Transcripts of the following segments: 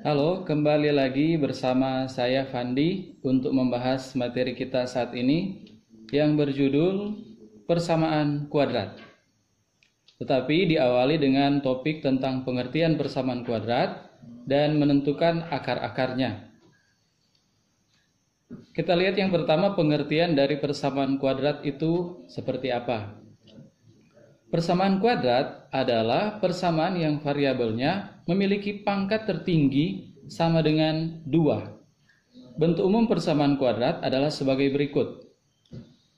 Halo, kembali lagi bersama saya Fandi untuk membahas materi kita saat ini yang berjudul persamaan kuadrat. Tetapi diawali dengan topik tentang pengertian persamaan kuadrat dan menentukan akar-akarnya. Kita lihat yang pertama, pengertian dari persamaan kuadrat itu seperti apa. Persamaan kuadrat adalah persamaan yang variabelnya memiliki pangkat tertinggi sama dengan 2. Bentuk umum persamaan kuadrat adalah sebagai berikut.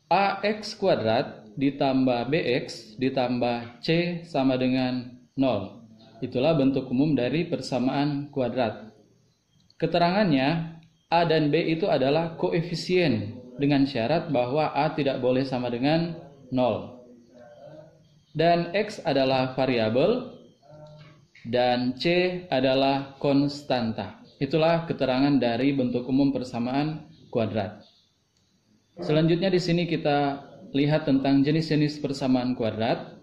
AX kuadrat ditambah BX ditambah C sama dengan 0. Itulah bentuk umum dari persamaan kuadrat. Keterangannya, A dan B itu adalah koefisien dengan syarat bahwa A tidak boleh sama dengan 0. Dan X adalah variabel dan C adalah konstanta. Itulah keterangan dari bentuk umum persamaan kuadrat. Selanjutnya di sini kita lihat tentang jenis-jenis persamaan kuadrat.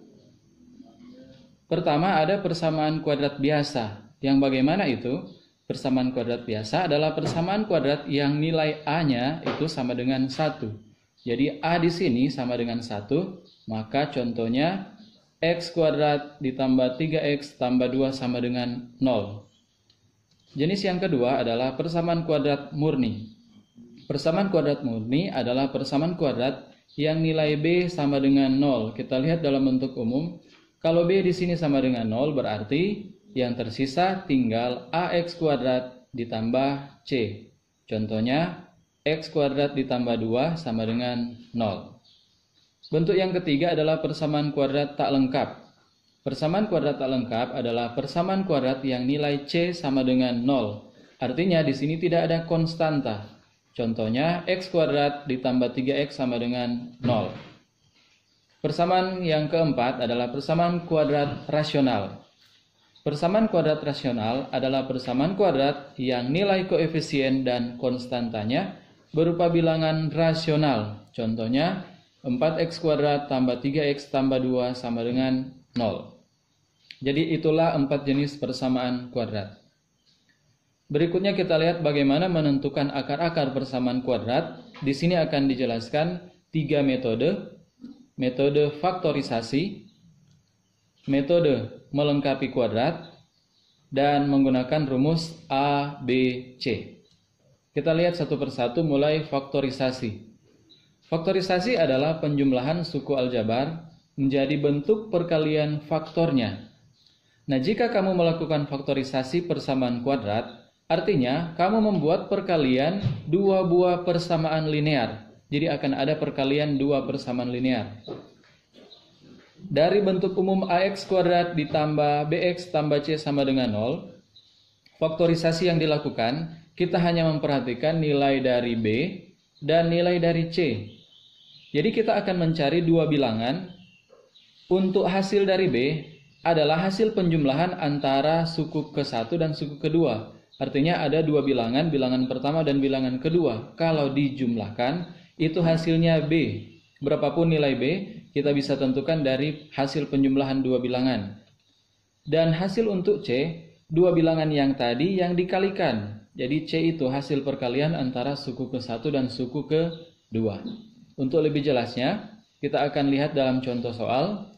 Pertama ada persamaan kuadrat biasa. Yang bagaimana itu? Persamaan kuadrat biasa adalah persamaan kuadrat yang nilai A-nya itu sama dengan 1. Jadi A di sini sama dengan 1, maka contohnya X kuadrat ditambah 3X tambah 2 sama dengan 0. Jenis yang kedua adalah persamaan kuadrat murni. Persamaan kuadrat murni adalah persamaan kuadrat yang nilai B sama dengan 0. Kita lihat dalam bentuk umum, kalau B di sini sama dengan 0 berarti yang tersisa tinggal AX kuadrat ditambah C. Contohnya X kuadrat ditambah 2 sama dengan 0. Bentuk yang ketiga adalah persamaan kuadrat tak lengkap. Persamaan kuadrat tak lengkap adalah persamaan kuadrat yang nilai C sama dengan 0. Artinya di sini tidak ada konstanta. Contohnya X kuadrat ditambah 3X sama dengan 0. Persamaan yang keempat adalah persamaan kuadrat rasional. Persamaan kuadrat rasional adalah persamaan kuadrat yang nilai koefisien dan konstantanya berupa bilangan rasional. Contohnya 4x kuadrat tambah 3x tambah 2 sama dengan 0. Jadi itulah 4 jenis persamaan kuadrat. Berikutnya kita lihat bagaimana menentukan akar-akar persamaan kuadrat. Di sini akan dijelaskan 3 metode. Metode faktorisasi, metode melengkapi kuadrat, dan menggunakan rumus A, B, C. Kita lihat satu persatu mulai faktorisasi. Faktorisasi adalah penjumlahan suku aljabar menjadi bentuk perkalian faktornya. Nah, jika kamu melakukan faktorisasi persamaan kuadrat, artinya kamu membuat perkalian 2 buah persamaan linear. Jadi akan ada perkalian 2 persamaan linear. Dari bentuk umum AX kuadrat ditambah BX tambah C sama dengan 0, faktorisasi yang dilakukan, kita hanya memperhatikan nilai dari B dan nilai dari C. Jadi kita akan mencari 2 bilangan. Untuk hasil dari B adalah hasil penjumlahan antara suku ke-1 dan suku kedua. Artinya ada 2 bilangan, bilangan pertama dan bilangan kedua. Kalau dijumlahkan, itu hasilnya B. Berapapun nilai B, kita bisa tentukan dari hasil penjumlahan 2 bilangan. Dan hasil untuk C, 2 bilangan yang tadi yang dikalikan. Jadi C itu hasil perkalian antara suku ke-1 dan suku ke-2. Untuk lebih jelasnya, kita akan lihat dalam contoh soal.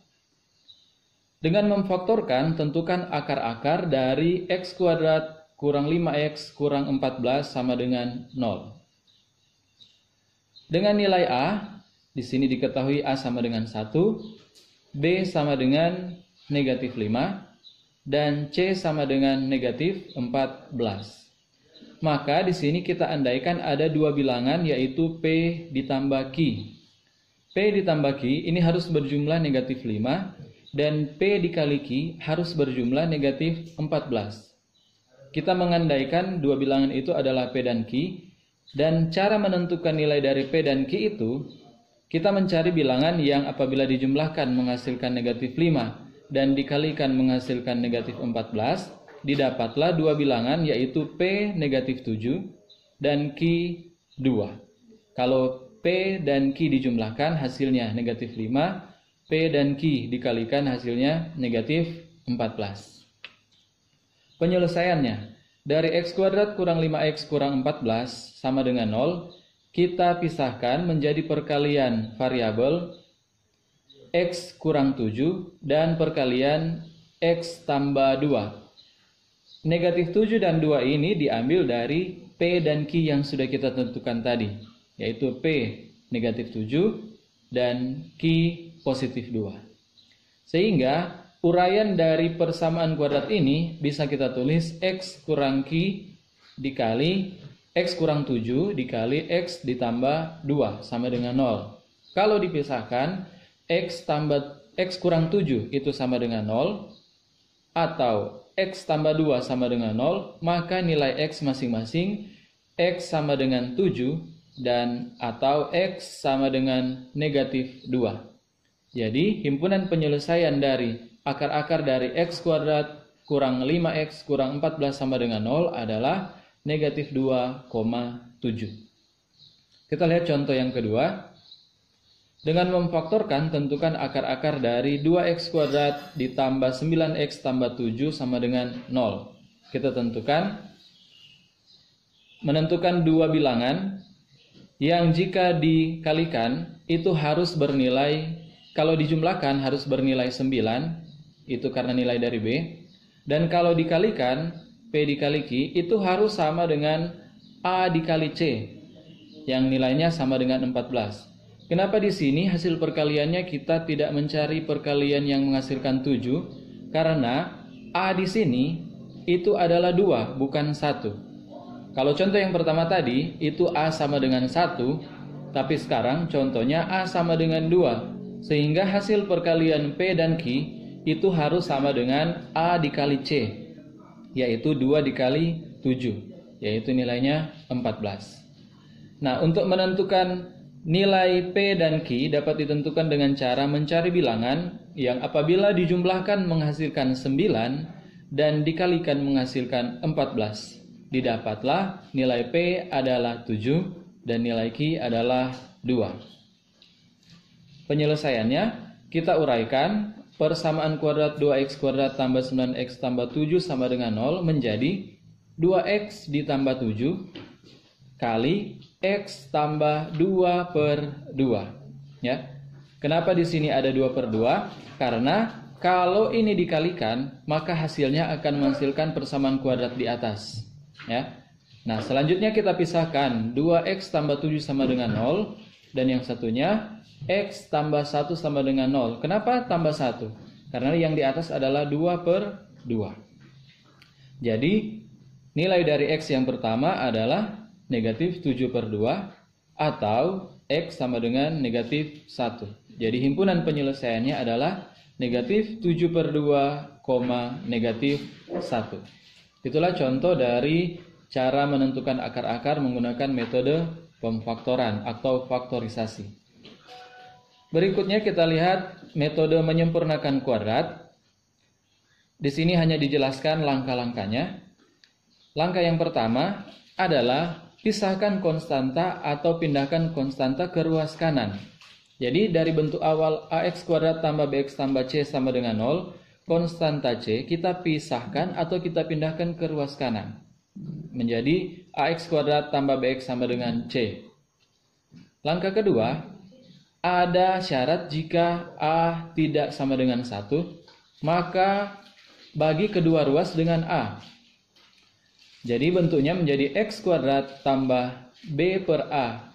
Dengan memfaktorkan, tentukan akar-akar dari X kuadrat kurang 5X kurang 14 sama dengan 0. Dengan nilai A, di sini diketahui A sama dengan 1, B sama dengan negatif 5, dan C sama dengan negatif 14. Maka di sini kita andaikan ada 2 bilangan yaitu P ditambah Q. P ditambah Q ini harus berjumlah negatif 5 dan P dikali Q harus berjumlah negatif 14. Kita mengandaikan 2 bilangan itu adalah P dan Q, dan cara menentukan nilai dari P dan Q itu kita mencari bilangan yang apabila dijumlahkan menghasilkan negatif 5 dan dikalikan menghasilkan negatif 14. Didapatlah 2 bilangan yaitu P negatif 7 dan Q 2. Kalau P dan Q dijumlahkan hasilnya negatif 5, P dan Q dikalikan hasilnya negatif 14. Penyelesaiannya, Dari x kuadrat kurang 5x kurang 14 sama dengan 0, kita pisahkan menjadi perkalian variabel x kurang 7 dan perkalian x tambah 2. Negatif 7 dan 2 ini diambil dari P dan Q yang sudah kita tentukan tadi, yaitu P negatif 7 dan Q positif 2. Sehingga uraian dari persamaan kuadrat ini bisa kita tulis x kurang Q dikali x kurang 7 dikali x ditambah 2 sama dengan 0. Kalau dipisahkan, x kurang 7 itu sama dengan 0, atau x tambah 2 sama dengan 0, maka nilai x masing-masing x sama dengan 7 dan atau x sama dengan negatif 2. Jadi himpunan penyelesaian dari akar-akar dari x kuadrat kurang 5x kurang 14 sama dengan 0 adalah negatif 2,7. Kita lihat contoh yang kedua. Dengan memfaktorkan, tentukan akar-akar dari 2x kuadrat ditambah 9x tambah 7 sama dengan 0. Kita tentukan, menentukan dua bilangan yang jika dikalikan itu harus bernilai, kalau dijumlahkan harus bernilai 9, itu karena nilai dari B. Dan kalau dikalikan, P dikali Q itu harus sama dengan A dikali C, yang nilainya sama dengan 14. Kenapa di sini hasil perkaliannya kita tidak mencari perkalian yang menghasilkan 7? Karena A di sini itu adalah 2, bukan 1. Kalau contoh yang pertama tadi, itu A sama dengan 1, tapi sekarang contohnya A sama dengan 2. Sehingga hasil perkalian P dan Q itu harus sama dengan A dikali C, yaitu 2 dikali 7, yaitu nilainya 14. Nah, untuk menentukan nilai P dan Q dapat ditentukan dengan cara mencari bilangan yang apabila dijumlahkan menghasilkan 9 dan dikalikan menghasilkan 14. Didapatlah nilai P adalah 7 dan nilai Q adalah 2. Penyelesaiannya kita uraikan, persamaan kuadrat 2x kuadrat tambah 9x tambah 7 sama dengan 0 menjadi 2x ditambah 7 kali x tambah 2 per 2. Ya. Kenapa di sini ada 2 per 2? Karena kalau ini dikalikan, maka hasilnya akan menghasilkan persamaan kuadrat di atas. Ya. Nah, selanjutnya kita pisahkan 2x tambah 7 sama dengan 0, dan yang satunya x tambah 1 sama dengan 0. Kenapa tambah 1? Karena yang di atas adalah 2 per 2. Jadi, nilai dari x yang pertama adalah negatif 7 per 2 atau x sama dengan negatif 1. Jadi himpunan penyelesaiannya adalah negatif 7 per 2, negatif 1. Itulah contoh dari cara menentukan akar-akar menggunakan metode pemfaktoran atau faktorisasi. Berikutnya kita lihat metode menyempurnakan kuadrat. Di sini hanya dijelaskan langkah-langkahnya. Langkah yang pertama adalah pisahkan konstanta atau pindahkan konstanta ke ruas kanan. Jadi dari bentuk awal ax kuadrat tambah bx tambah c sama dengan 0, konstanta c kita pisahkan atau kita pindahkan ke ruas kanan. Menjadi ax kuadrat tambah bx sama dengan c. Langkah kedua, ada syarat jika a tidak sama dengan 1, maka bagi kedua ruas dengan a. Jadi bentuknya menjadi x kuadrat tambah b per a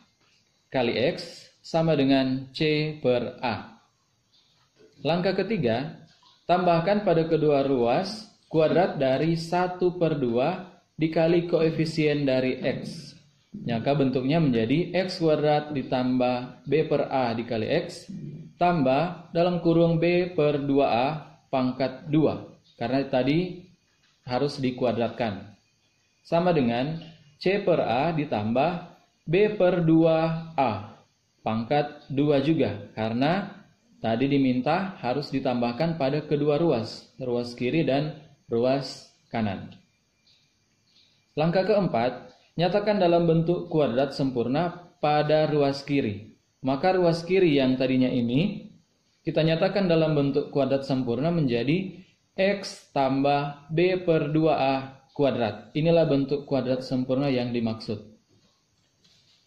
kali x sama dengan c per a. Langkah ketiga, tambahkan pada kedua ruas kuadrat dari 1 per 2 dikali koefisien dari x. Maka bentuknya menjadi x kuadrat ditambah b per a dikali x tambah dalam kurung b per 2a pangkat 2. Karena tadi harus dikuadratkan. Sama dengan C per A ditambah B per 2A pangkat 2 juga. Karena tadi diminta harus ditambahkan pada kedua ruas. Ruas kiri dan ruas kanan. Langkah keempat, nyatakan dalam bentuk kuadrat sempurna pada ruas kiri. Maka ruas kiri yang tadinya ini, kita nyatakan dalam bentuk kuadrat sempurna menjadi X tambah B per 2A kuadrat. Inilah bentuk kuadrat sempurna yang dimaksud.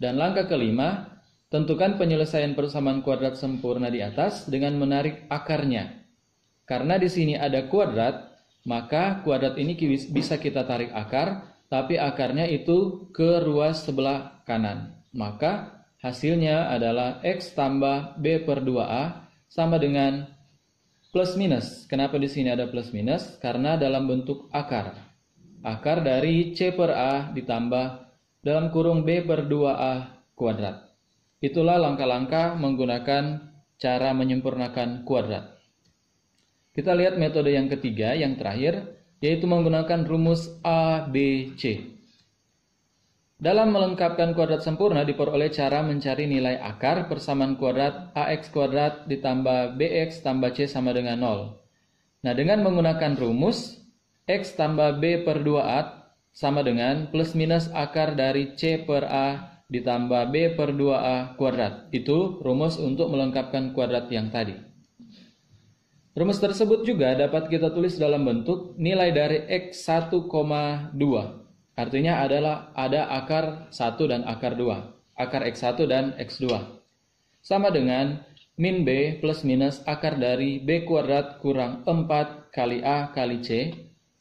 Dan langkah kelima, tentukan penyelesaian persamaan kuadrat sempurna di atas dengan menarik akarnya. Karena di sini ada kuadrat, maka kuadrat ini bisa kita tarik akar, tapi akarnya itu ke ruas sebelah kanan. Maka hasilnya adalah X tambah B per 2A sama dengan plus minus. Kenapa di sini ada plus minus? Karena dalam bentuk akar. Akar dari C per A ditambah dalam kurung B per 2A kuadrat. Itulah langkah-langkah menggunakan cara menyempurnakan kuadrat. Kita lihat metode yang ketiga, yang terakhir, yaitu menggunakan rumus ABC. Dalam melengkapkan kuadrat sempurna diperoleh cara mencari nilai akar persamaan kuadrat AX kuadrat ditambah BX tambah C sama dengan 0. Nah, dengan menggunakan rumus X tambah B per 2A sama dengan plus minus akar dari C per A ditambah B per 2A kuadrat. Itu rumus untuk melengkapkan kuadrat yang tadi. Rumus tersebut juga dapat kita tulis dalam bentuk nilai dari X 1,2. Artinya adalah ada akar 1 dan akar 2. Akar X1 dan X2. Sama dengan min B plus minus akar dari B kuadrat kurang 4 kali A kali C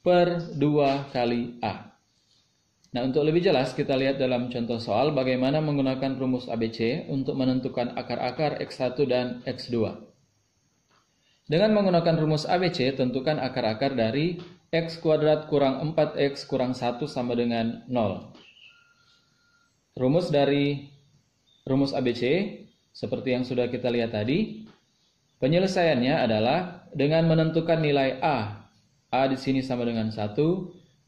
per 2 kali A. Nah, untuk lebih jelas kita lihat dalam contoh soal bagaimana menggunakan rumus ABC untuk menentukan akar-akar X1 dan X2. Dengan menggunakan rumus ABC, tentukan akar-akar dari X kuadrat kurang 4X kurang 1 sama dengan 0. Rumus dari rumus ABC, seperti yang sudah kita lihat tadi, penyelesaiannya adalah dengan menentukan nilai A. A di sini sama dengan 1,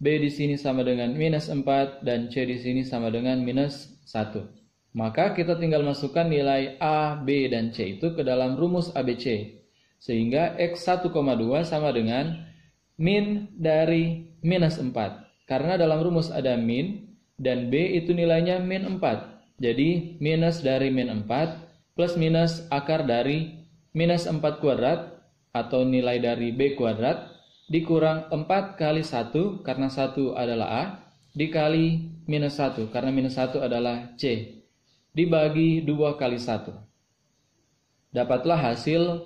B di sini sama dengan minus 4, dan C di sini sama dengan minus 1. Maka kita tinggal masukkan nilai A, B, dan C itu ke dalam rumus ABC. Sehingga X 1,2 sama dengan min dari minus 4. Karena dalam rumus ada min, dan B itu nilainya min 4. Jadi minus dari min 4 plus minus akar dari minus 4 kuadrat atau nilai dari B kuadrat dikurang 4 kali 1 karena 1 adalah A, dikali minus 1 karena minus 1 adalah C, dibagi 2 kali 1. Dapatlah hasil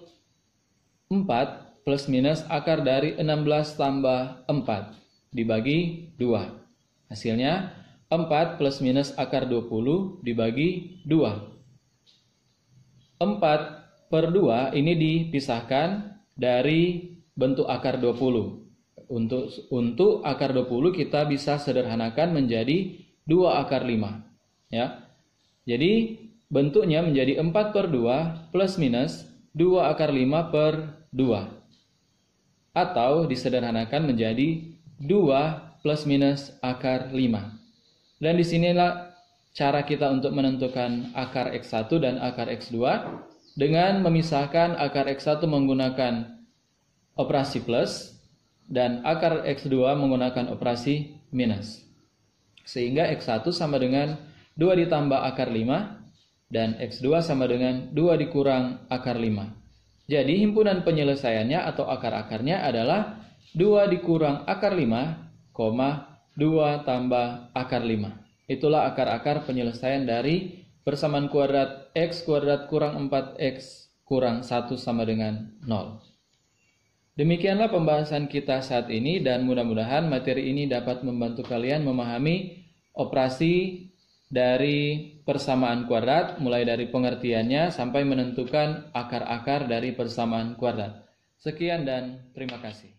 4 plus minus akar dari 16 tambah 4 dibagi 2. Hasilnya 4 plus minus akar 20 dibagi 2. 4 per 2 ini dipisahkan dari bentuk akar 20. Untuk akar 20 kita bisa sederhanakan menjadi 2 akar 5. Ya. Jadi bentuknya menjadi 4 per 2 plus minus 2 akar 5 per 2. Atau disederhanakan menjadi 2 plus minus akar 5. Dan disinilah cara kita untuk menentukan akar X1 dan akar X2 dengan memisahkan akar X1 menggunakan operasi plus dan akar X2 menggunakan operasi minus. Sehingga X1 sama dengan 2 ditambah akar 5 dan X2 sama dengan 2 dikurang akar 5. Jadi himpunan penyelesaiannya atau akar-akarnya adalah 2 dikurang akar 5, 2 tambah akar 5. Itulah akar-akar penyelesaian dari persamaan kuadrat X kuadrat kurang 4X kurang 1 sama dengan 0. Demikianlah pembahasan kita saat ini dan mudah-mudahan materi ini dapat membantu kalian memahami operasi dari persamaan kuadrat mulai dari pengertiannya sampai menentukan akar-akar dari persamaan kuadrat. Sekian dan terima kasih.